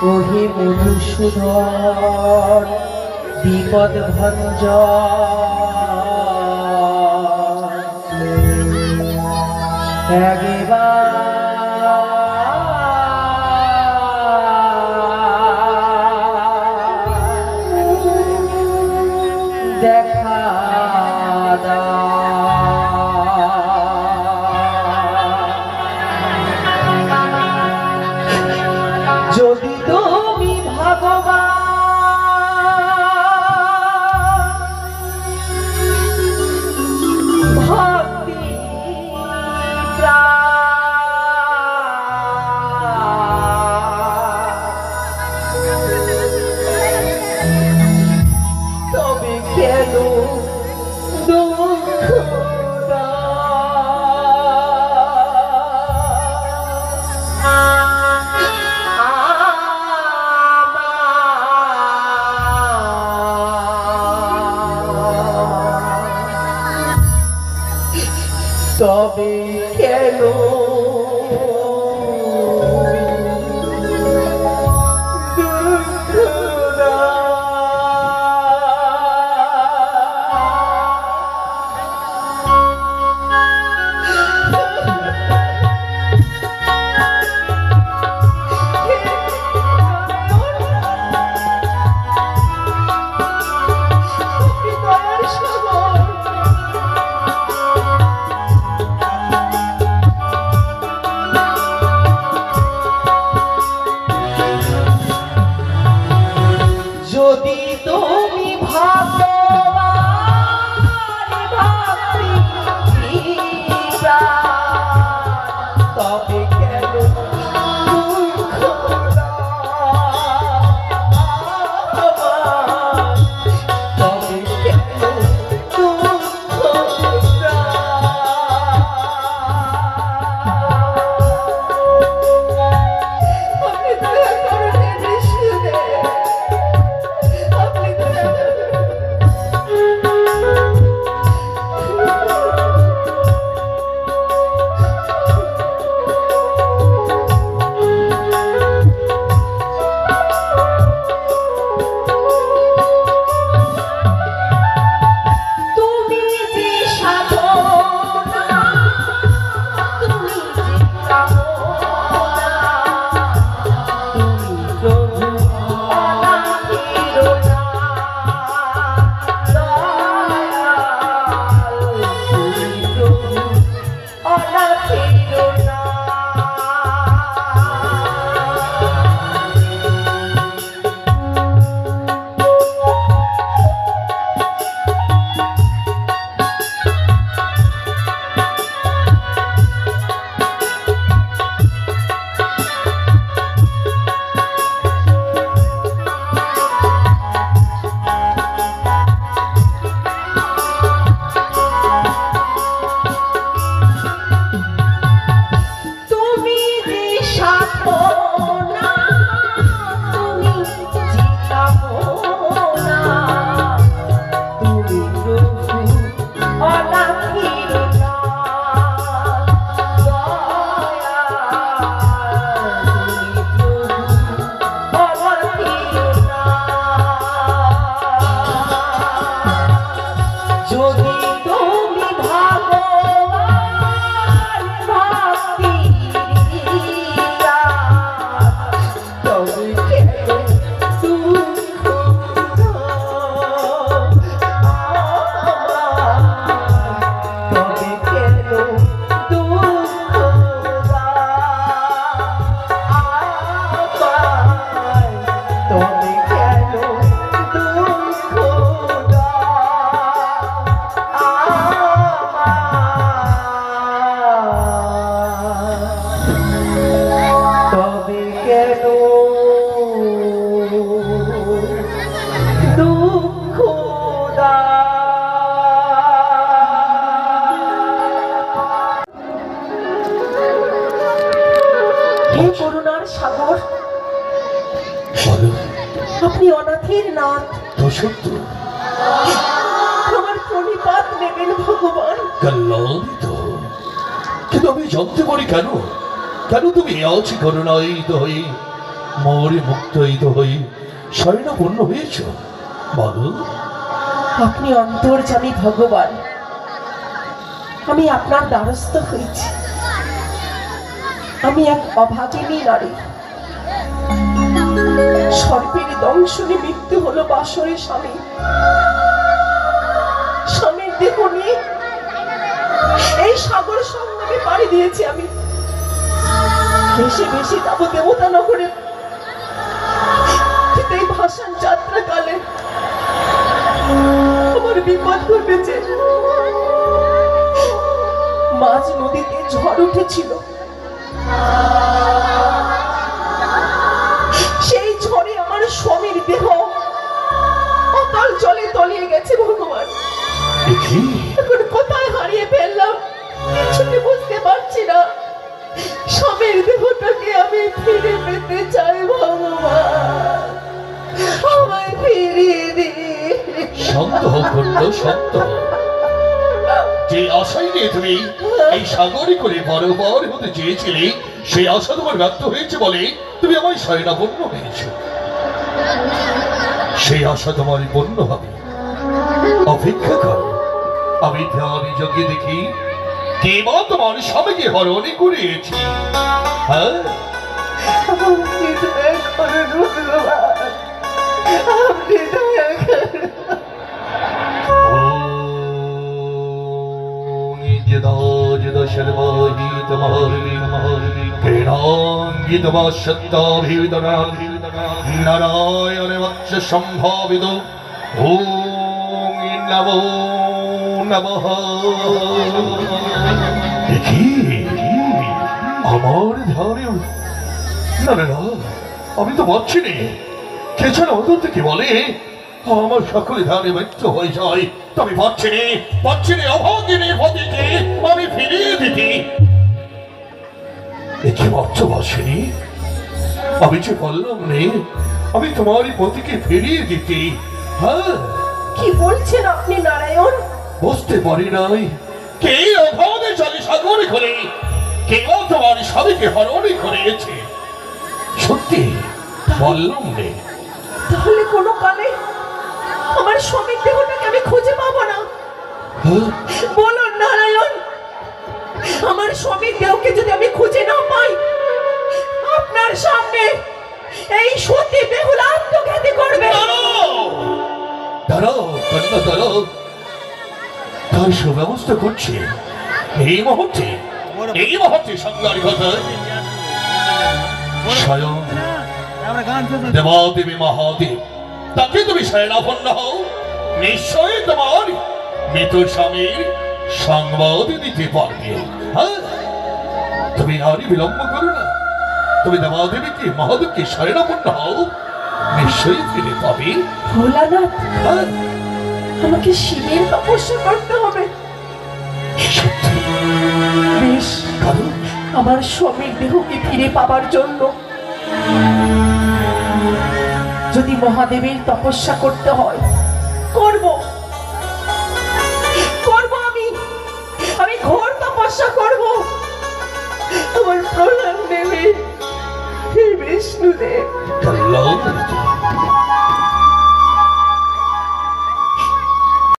ওহে মধুসূদন বিপদ ভঞ্জন একবার দেখা যদি তুমি ভগবান ভক্তি তবে কেন দুঃখ তবে কেন যদি তুমি ভগবান ভক্তি তবে কেন দুঃখ তবে কেন আপনি অনাথের নাথ সত্য আমার প্রণিপাত নেবেন ভগবান। কল্যাণিত কিন্তু আমি জানতে পারি কেন কেন তুমি আছি করুণায়িত হয়ে মোরে মুক্তায়িত হয়ে শরণাপন্ন হয়েছ? বলো। আপনি অন্তর্যামী ভগবান, আমি আপনার দ্বারস্থ হয়েছি। আমি এক অভাগিনী নারী, সর্পের দংশনে মৃত্যু হলো বাসরে স্বামী। স্বামীর দেহ নিয়ে এই সাগর সংগ্রামে পাড়ি দিয়েছি আমি। ভেসে ভেসে যাবো দেবতা নগরে, কিন্তু এই ভাসান যাত্রা কালে আমার বিপদ ঘটেছে। মাঝ নদীতে ঝড় উঠেছিল, সেই ঝড়ে আমার স্বামীর দেহ অতল জলে তলিয়ে গেছে। ভগবান, এখন কোথায় হারিয়ে ফেললাম কিছুতে বুঝতে পারছি না। স্বামীর দেহটাকে আমি ফিরে পেতে চাই। ভগবান, আমায় ফিরিয়ে দিন। শান্ত হও খন্ড, শান্ত হও। যে আশাই নিয়ে তুমি এই সাগরে করে বড় হতে চেয়েছিলে, সেই আশা তোমার ব্যর্থ হয়েছে বলে তুমি আমায় শরণাপন্ন হয়েছ। সেই আশা তোমার পূর্ণ হবে, অপেক্ষা করো। আমি ধ্যান যোগে দেখি কেবল তোমার স্বামীকে হরণে করিয়েছি। হ্যাঁ, আপনি দয়া করুন ভগবান, আপনি দয়া করুন। নারায়ণ বৎস সম্ভাবিত। ওম নমো নমঃ। দেখি আমার ধ্যানে না না না, আমি তো পাচ্ছি নি। কে যেন অন্তর থেকে বলে আমার সকলে ধ্যানে ব্যর্থ হয়ে যায়। তবে পাচ্ছি নি অভাগিনী পতিকে আমি ফিরিয়ে দিতে। একে অর্থবাসিনী, আমি যে বললাম নে আমি তোমারই পতিকে ফিরিয়ে দিতে। হ্যাঁ, কি বলছেন আপনি নারায়ণ? বুঝতে পারি নাই কে অভাবে জলে সাগরে করে কেউ তোমার স্বামীকে হরণে করেছে। সত্যি বললাম নে। তাহলে কোনো কালে আমার স্বামীর দেহটাকে আমি খুঁজে পাবো না? হ্যাঁ? বলুন নারায়ণ, আমার স্বামীর দেহকে যদি আমি খুঁজে না পাই, আপনার সামনে এই সতী বেহুলা আত্মঘাতী করবে। দাঁড়াও কন্যা, দাঁড়াও, তার সুব্যবস্থা করছি এই মুহূর্তে সংগ্রার কথা। স্বয়ং দেবাদেবী মহাদেব, তাকে তুমি শরণাপন্ন হও, নিশ্চয়ই তোমার মৃত স্বামীর সংবাদ দিতে পারবে। হ্যাঁ, তুমি আর বিলম্ব করো না, তুমি দেবাদেবীকে মহাদেবকে শরণাপন্ন হও, নিশ্চয়ই ফিরে পাবে। ভোলানাথ, হ্যাঁ, আমাকে শিবের তপস্যা করতে হবে। সত্যি? বেশ, কারণ আমার স্বামীর দেহকে ফিরে পাবার জন্য যদি মহাদেবের তপস্যা করতে হয়, করব আমি ঘোর তপস্যা করব। আমার প্রণাম দেবে হে বিষ্ণুদেব। কল্যাণ